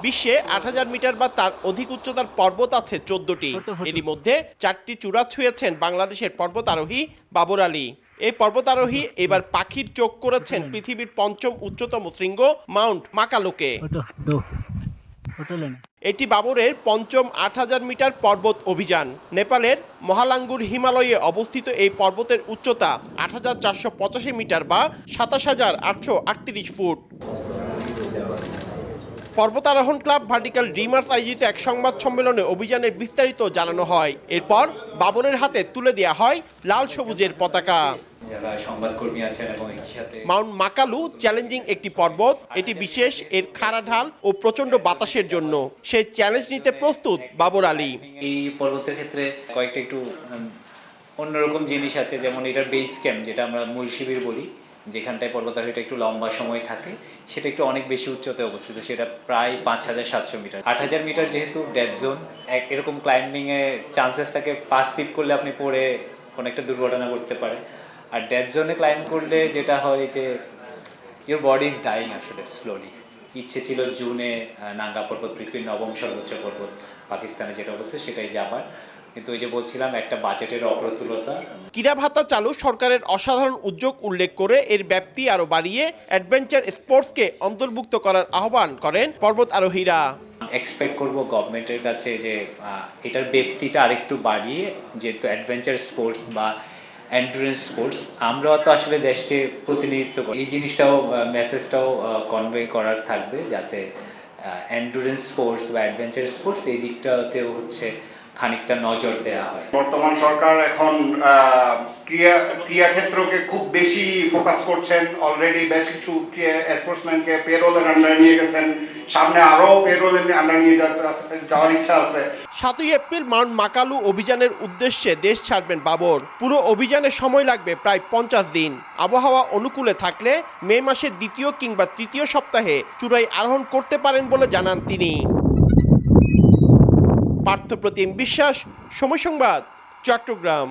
বিশ্বে ৮,০০০ মিটার বা তার অধিক উচ্চতার পর্বত আছে ১৪টি। এরই মধ্যে 4টি চূড়া ছুঁয়েছেন বাংলাদেশের পর্বতারোহী বাবর আলী। এই পর্বতারোহী এবার পাখির চোখ করেছেন পৃথিবীর ৫ম উচ্চতম শৃঙ্গ মাউন্ট মাকালুকে। এটি বাবরের ৫ম ৮,০০০ মিটার পর্বত অভিযান। নেপালের মহালাঙ্গুর হিমালয়ে অবস্থিত এই পর্বতের উচ্চতা ৮,৪৮৫ মিটার বা ২৭,৮৩৮ ফুট। পর্বতারোহণ ক্লাব ভার্টিক্যাল ড্রিমার্স আয়োজিত এক সংবাদ সম্মেলনে অভিযানের বিস্তারিত জানানো হয়। এরপর বাবরের হাতে তুলে দেওয়া হয় লাল সবুজের পতাকা। যারা সংবাদকর্মী আছেন এবং সাথে মাউন্ট মাকালু চ্যালেঞ্জিং একটি পর্বত। এটি বিশেষ এর খাড়া ঢাল ও প্রচণ্ড বাতাসের জন্য। সেই চ্যালেঞ্জ নিতে প্রস্তুত বাবর আলী। এই পর্বতের ক্ষেত্রে কয়েকটা একটু অন্যরকম জিনিস আছে, যেমন এটার বেস ক্যাম্প, যেটা আমরা মূল শিবির বলি, যেখানটায় পর্বতারোহীটা একটু লম্বা সময় থাকে, সেটা একটু অনেক বেশি উচ্চতায় অবস্থিত। সেটা প্রায় ৫,৭০০ মিটার। ৮,০০০ মিটার যেহেতু ডেড জোন, এরকম ক্লাইম্বিংয়ে চান্সেস থাকে পাস স্লিপ করলে আপনি পড়ে কোনো একটা দুর্ঘটনা করতে পারে। আর ডেড জোনে ক্লাইম্ব করলে যেটা হয় যে ইউর বডি ইজ ডাইং আসলে স্লোলি। ইচ্ছে ছিল জুনে নাঙ্গা পর্বত, পৃথিবীর ৯ম সর্বোচ্চ পর্বত পাকিস্তানে যেটা অবস্থা, সেটাই যাবার। কিন্তু ওই যে বলছিলাম, একটা বাজেটের অপ্রতুলতা। ক্রীড়া ভাতা চালু সরকারের অসাধারণ উদ্যোগ উল্লেখ করে এর ব্যাপ্তি আরও বাড়িয়ে অ্যাডভেঞ্চার স্পোর্টসকে অন্তর্ভুক্ত করার আহ্বান করেন পর্বত আরোহীরা। এক্সপেক্ট করব গভর্নমেন্টের কাছে যে এটার ব্যাপ্তিটা আরেকটু বাড়িয়ে, যেহেতু অ্যাডভেঞ্চার স্পোর্টস বা এন্ডুরেন্স স্পোর্টস, আমরাও তো আসলে দেশকে প্রতিনিধিত্ব করি। এই জিনিসটাও মেসেজটাও কনভে করার থাকবে, যাতে এন্ডুরেন্স স্পোর্টস বা অ্যাডভেঞ্চার স্পোর্টস এই দিকটাতেও হচ্ছে খানিকটা নজর দেওয়া হয়। বর্তমান সরকার এখন ক্রীড়া ক্ষেত্রকে খুব বেশি ফোকাস করছেন। অলরেডি বেশ কিছু স্পোর্টসম্যানকে পেরোলের আন্ডারে নিয়ে গেছেন, সামনে আরো পেরোলের আন্ডারে নিয়ে যাওয়ার ইচ্ছা আছে। ৭ই এপ্রিল মাউন্ট মাকালু অভিযানের উদ্দেশ্যে দেশ ছাড়বেন বাবর। পুরো অভিযানে সময় লাগবে প্রায় ৫০ দিন। আবহাওয়া অনুকূলে থাকলে মে মাসের ২য় কিংবা ৩য় সপ্তাহে চূড়ায় আরোহণ করতে পারেন বলে জানান তিনি। পার্থপ্রতিম বিশ্বাস, সময় সংবাদ, চট্টগ্রাম।